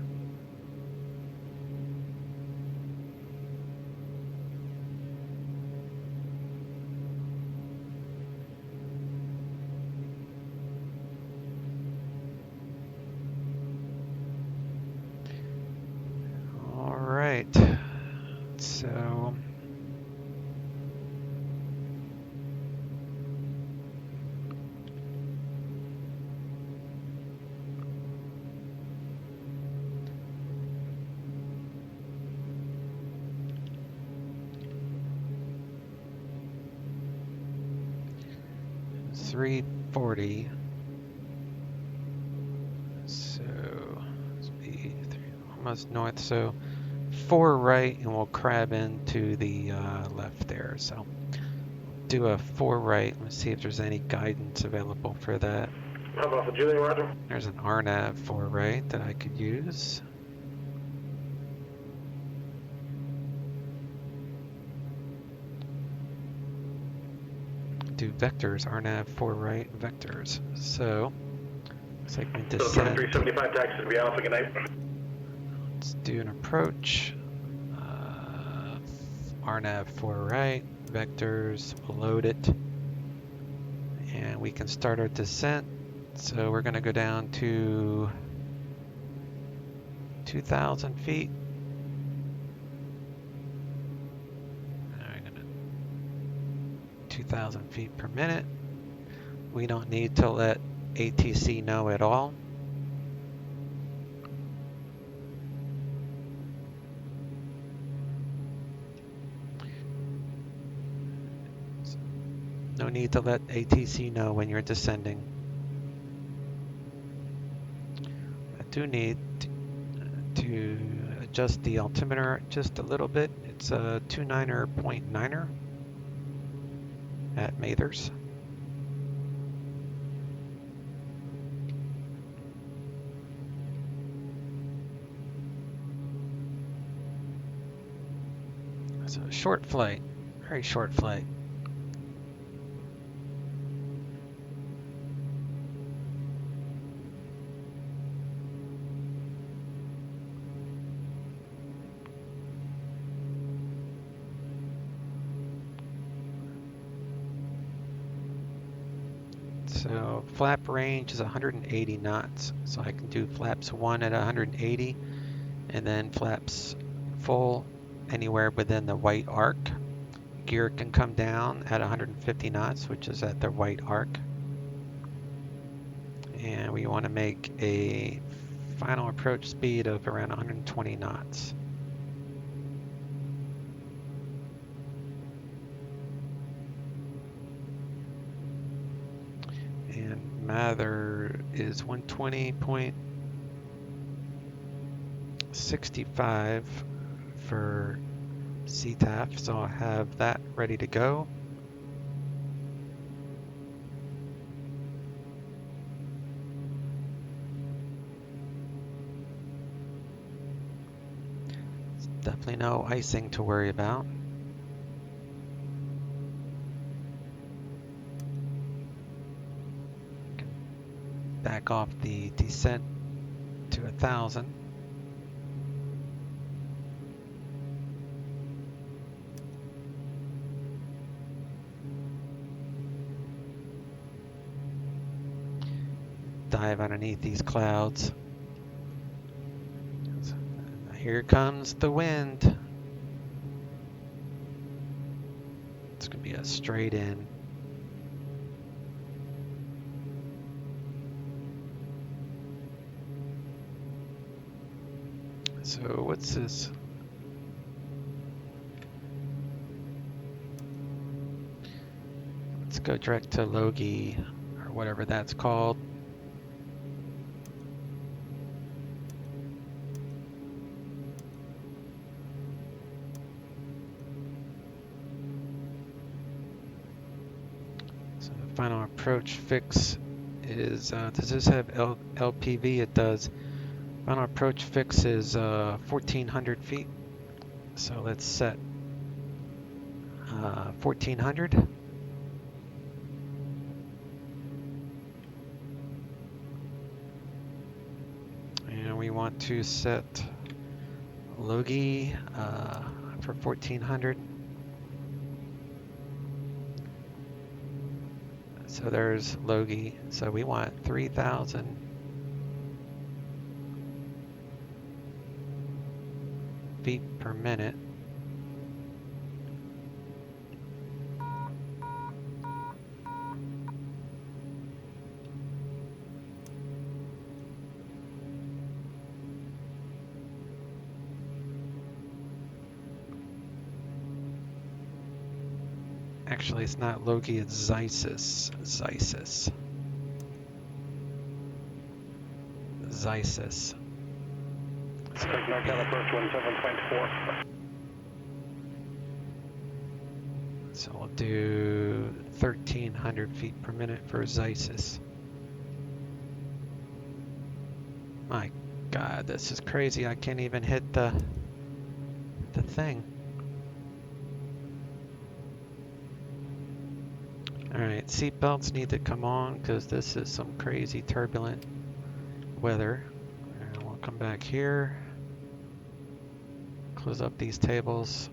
All right, so .340. So let's be almost north. So 4 right, and we'll crab into the left there. So do a 4 right. Let's see if there's any guidance available for that. How about the Julian, roger? There's an RNAV 4 right that I could use. Do vectors, RNAV 4 right, vectors. So looks like we So descend. 2375 taxi to be Alpha, good night. Let's do an approach. RNAV 4 right, vectors, we'll load it. And we can start our descent. So we're going to go down to 2,000 feet. 2,000 feet per minute. We don't need to let ATC know at all. No need to let ATC know when you're descending. I do need to adjust the altimeter just a little bit. It's a 29.9er at Mathers. It's a short flight, very short flight. So flap range is 180 knots. So I can do flaps 1 at 180 and then flaps full anywhere within the white arc. Gear can come down at 150 knots, which is at the white arc. And we want to make a final approach speed of around 120 knots. And Mather is 120.65 for CTAF, so I'll have that ready to go. Definitely no icing to worry about. Back off the descent to 1,000. Dive underneath these clouds. Here comes the wind. It's going to be a straight in. So what's this? Let's go direct to Logie, or whatever that's called. So the final approach fix is, does this have LPV? It does. Final approach fix is 1,400 feet. So let's set 1,400. And we want to set Logie for 1,400. So there's Logie. So we want 3,000 feet per minute. Actually, it's not Logie, it's Zeiss. Zeiss. So we'll do 1,300 feet per minute for Zeiss. My God, this is crazy. I can't even hit the thing. Alright, seatbelts need to come on because this is some crazy turbulent weather. And we'll come back here. Close up these tables.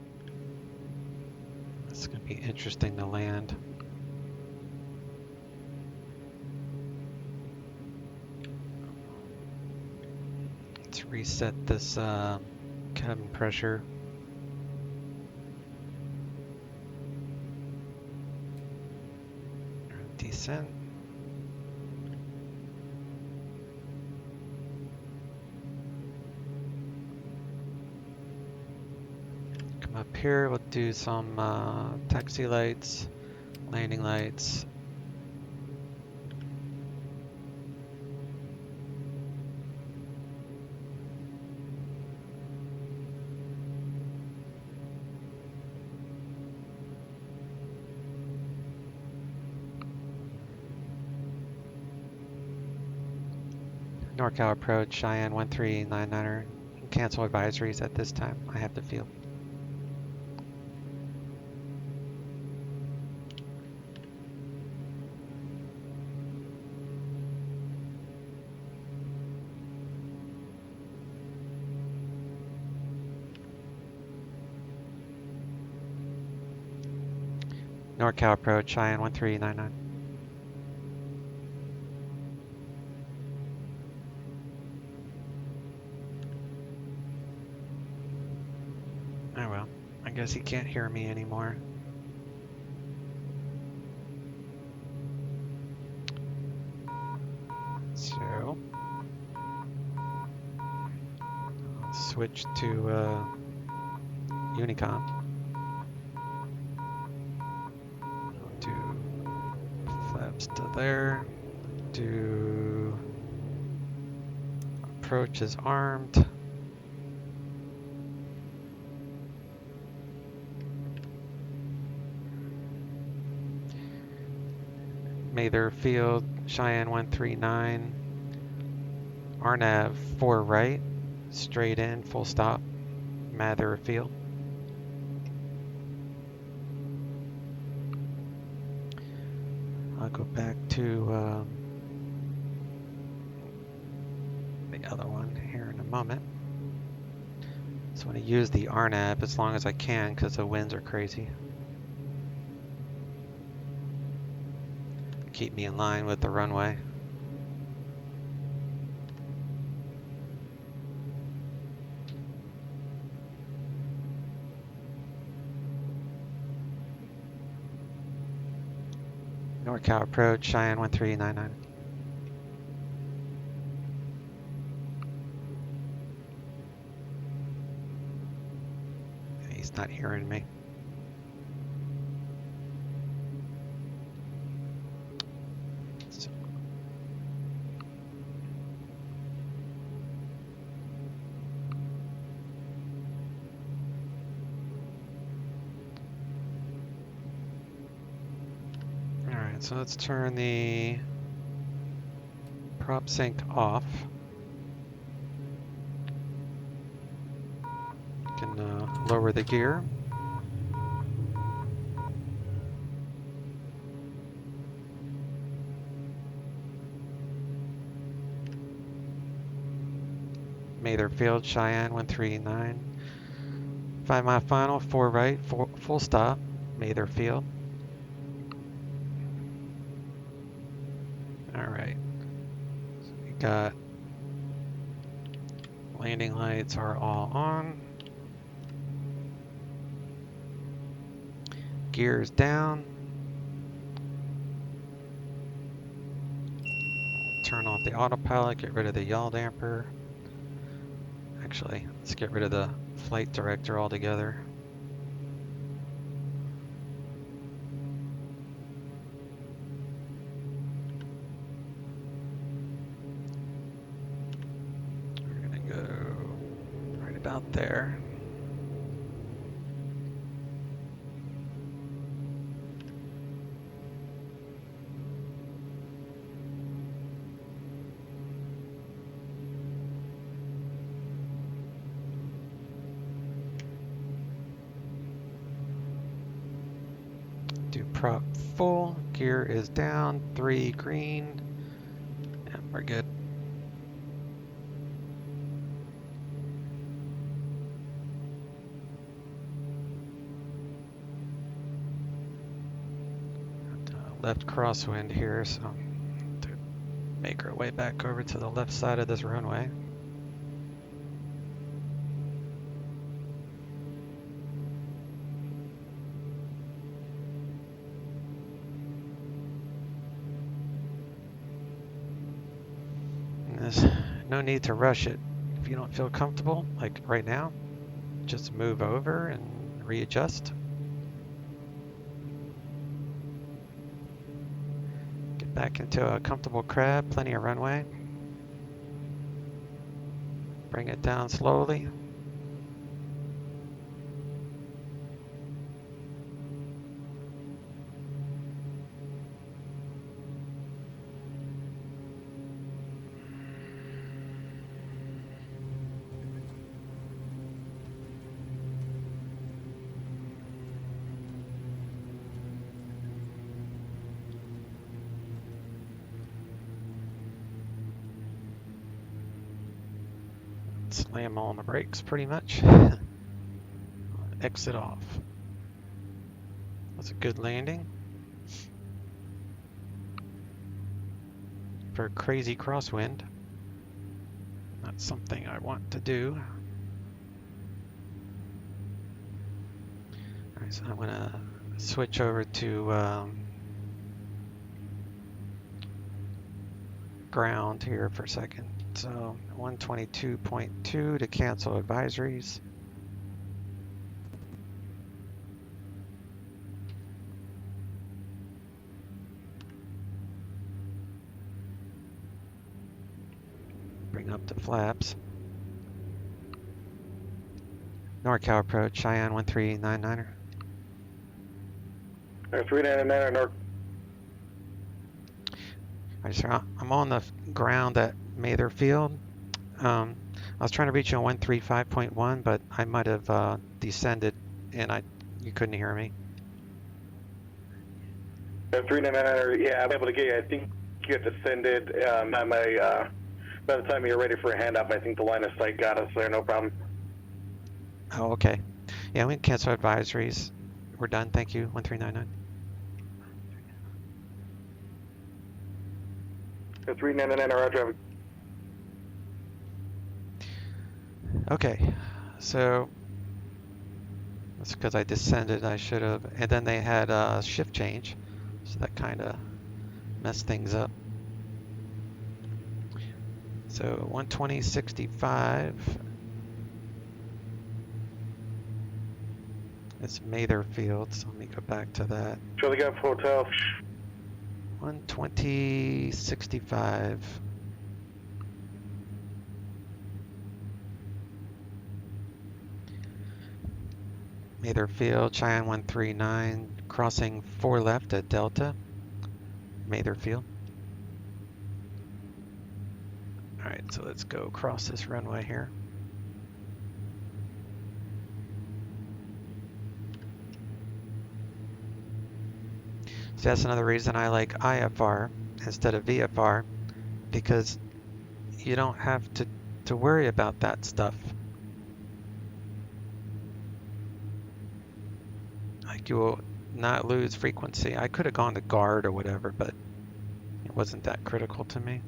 It's going to be interesting to land. Let's reset this cabin pressure. Descent. Come up here, we'll do some taxi lights, landing lights. NorCal approach, Cheyenne 1399er. Cancel advisories at this time. I have the field. NorCal approach, Cheyenne 1399. Oh well, I guess he can't hear me anymore. So, I'll switch to Unicom. Do flaps to there. Do approach is armed. Mather Field, Cheyenne 139. RNAV 4 right, straight in, full stop, Mather Field. I'll go back to the other one here in a moment. Just want to use the RNAV as long as I can because the winds are crazy. Keep me in line with the runway. NorCal approach, Cheyenne 1399. He's not hearing me. Alright, so let's turn the prop sync off. Can lower the gear. Mather Field, Cheyenne 139. 5 mile final, 4 right, full stop, Mather Field. Alright. So we got landing lights are all on. Gears down. Turn off the autopilot, get rid of the yaw damper. Actually, let's get rid of the flight director altogether. We're gonna go right about there. Do prop full, gear is down, 3 green, and we're good. Left crosswind here, so to make our way back over to the left side of this runway. There's no need to rush it. If you don't feel comfortable, like right now, just move over and readjust. Get back into a comfortable crab, plenty of runway. Bring it down slowly. Slam on the brakes pretty much. Exit off. That's a good landing. For a crazy crosswind. Not something I want to do. Alright, so I'm gonna switch over to ground here for a second. So 122.2 to cancel advisories. Bring up the flaps. NorCal approach, Cheyenne 1399er. 399er North. I'm on the ground at Mather Field. I was trying to reach you on 135.1, but I might have descended and you couldn't hear me. 399er, yeah, I'm able to get you. I think you had descended. By the time you're ready for a handoff, I think the line of sight got us there, no problem. Oh, okay. Yeah, we can cancel advisories. We're done. Thank you. 1399. 399 are out traffic. Okay, so that's because I descended. I should have, and then they had a shift change, so that kind of mess things up. So 120.65. It's Mather Field, so let me go back to that. Charlie Gap Hotel. 120.65. Mather Field, Cheyenne 139, crossing 4 left at Delta. Mather Field. Alright, so let's go across this runway here. So that's another reason I like IFR instead of VFR, because you don't have to worry about that stuff. Like, you will not lose frequency. I could have gone to guard or whatever, but it wasn't that critical to me.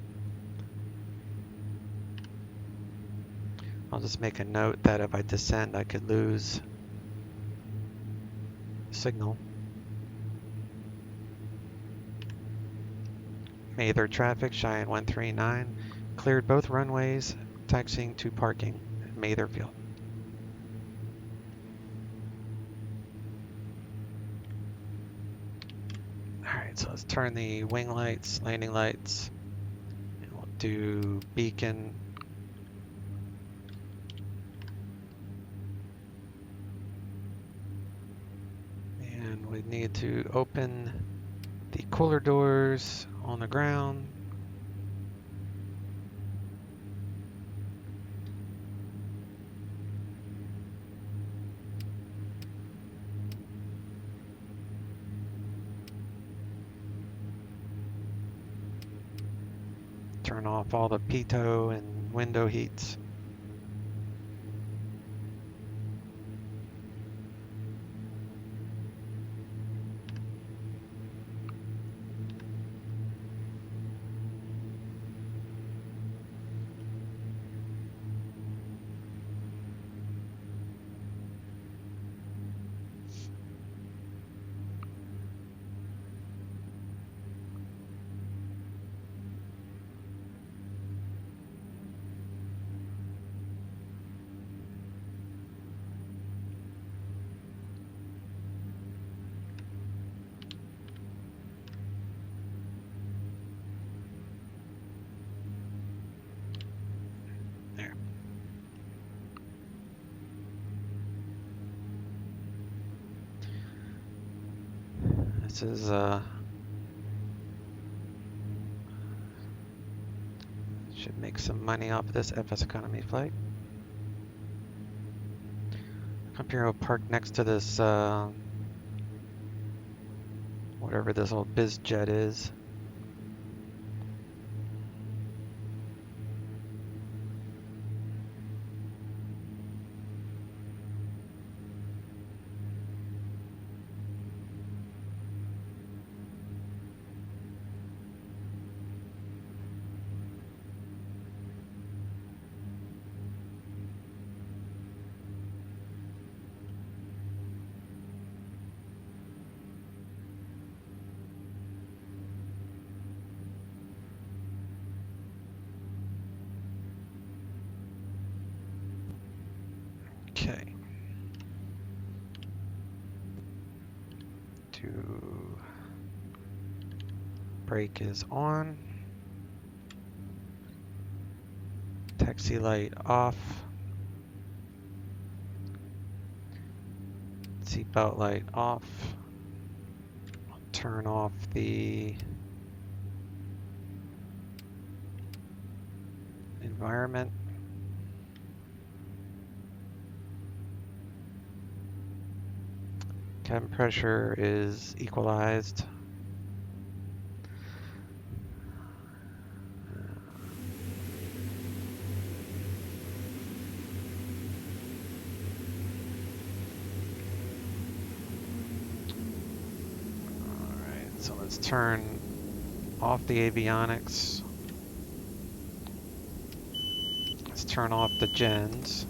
I'll just make a note that if I descend, I could lose signal. Mather traffic, Cheyenne 139, cleared both runways, taxiing to parking at Mather Field. Alright, so let's turn the wing lights, landing lights, and we'll do beacon. And we need to open the cooler doors on the ground. Turn off all the pitot and window heats. This is should make some money off of this FS economy flight. Come here, we'll park next to this whatever this old biz jet is. Okay. Brake is on. Taxi light off. Seatbelt light off. I'll turn off the environment. Cabin pressure is equalized. Alright, so let's turn off the avionics. Let's turn off the gens.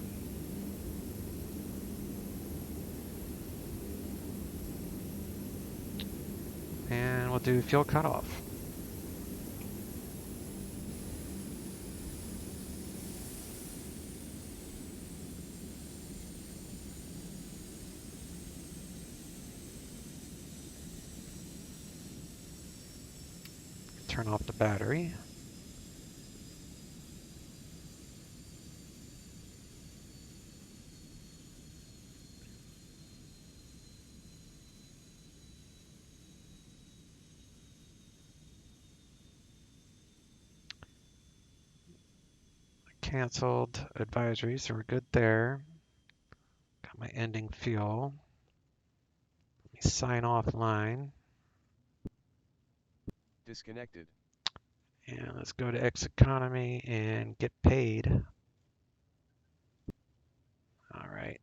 And we'll do fuel cutoff. turn off the battery. Canceled advisory, so we're good there. Got my ending fuel. Let me sign offline. Disconnected. And let's go to X economy and get paid. All right.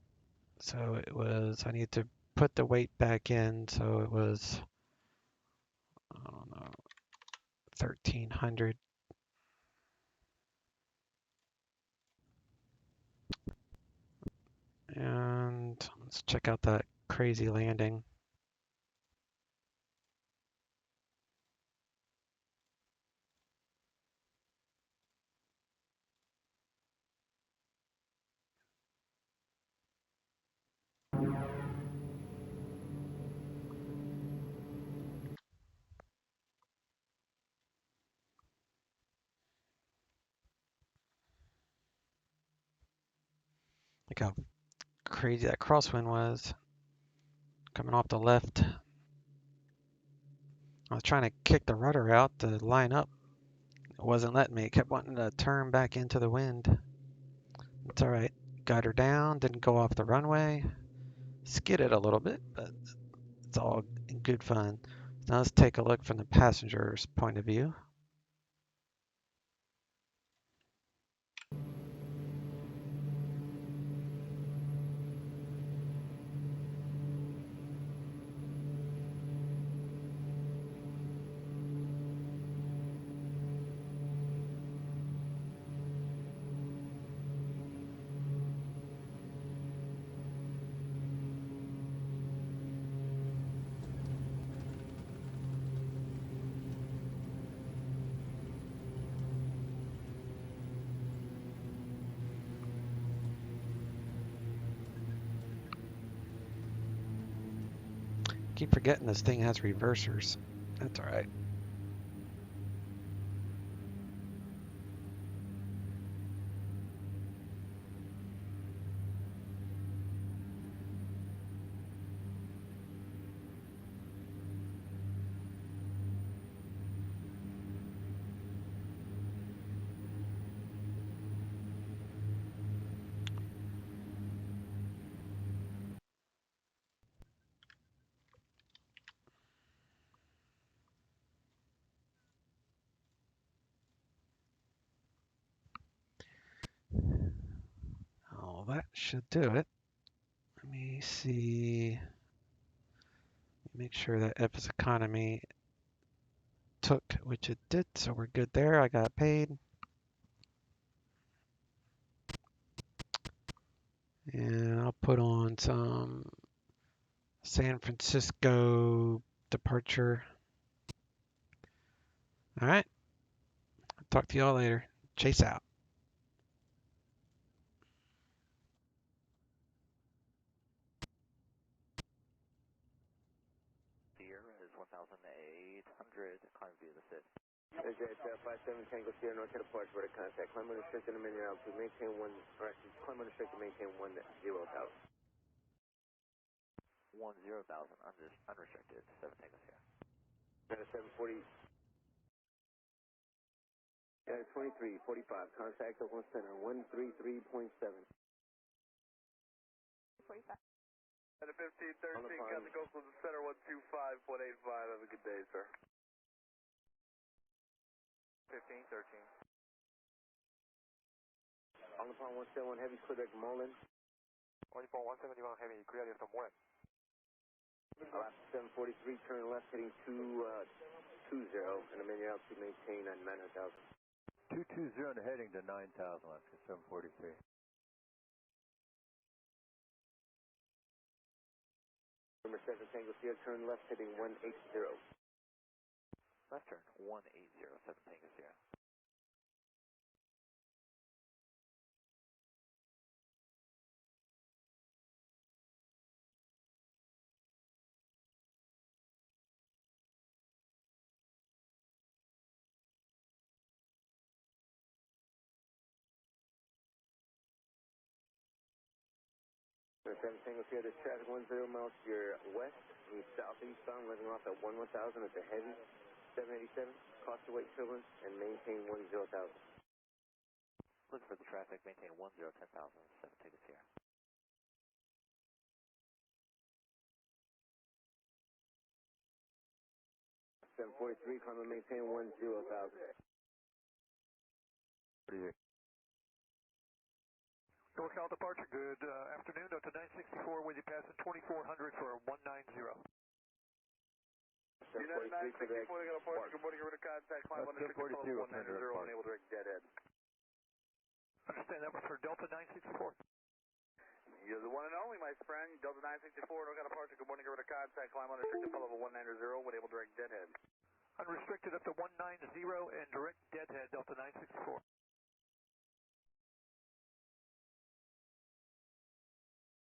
So it was, I need to put the weight back in. So it was, I don't know, 1,300. And let's check out that crazy landing. Look how crazy that crosswind was coming off the left. I was trying to kick the rudder out to line up. It wasn't letting me. It kept wanting to turn back into the wind. It's all right. Got her down, didn't go off the runway. Skidded a little bit, but it's all in good fun. Now let's take a look from the passenger's point of view. Keep forgetting this thing has reversers. That's all right. Oh, that should do it. Let me see. Make sure that F's economy took, which it did, so we're good there. I got paid. And I'll put on some San Francisco departure. All right. Talk to y'all later. Chase out. Sierra is 1,800, climb via the SID. Is it 57 Tango Sierra, North Head approach, vertical contact. Climb unrestricted in a minute altitude, maintain 1, or climb unrestricted, maintain 10,000. 10,000, unrestricted, 7 Tango Sierra. 740. 2345, contact Oakland Center, 133.7. 45. At a 1513, got the Oakland Center, 125.85. Have a good day, sir. 1513. On the pond 171 heavy, clear back from Mullen. On the pond 171 heavy, clear from Mullen. Alaska 743, turn left, heading 220, and a minute altitude maintain at 900,000. 220 and heading to 9,000, Alaska 743. Number 7 Tango Sierra, turn left, heading 180. Left turn, 180, 7 Tango Sierra. 7 Tango Sierra, this traffic 10 miles to your west, and southeast bound, letting off at 1000 at the heavy 787, cost to weight equivalent, and maintain 10,000. Look for the traffic, maintain 10, 10,000, 7 Tango Sierra. 743, climb and maintain 10,000. NorCal departure, good afternoon, Delta 964 with you passing 2400 for a 190. United 964, they got a departure, good morning, you're in contact, climb on the 190, unable direct deadhead. Understand that was for Delta 964. You're the one and only, my friend, Delta 964, NorCal departure, good morning, you're in contact, climb on the level 190, unable direct deadhead. Unrestricted up to 190.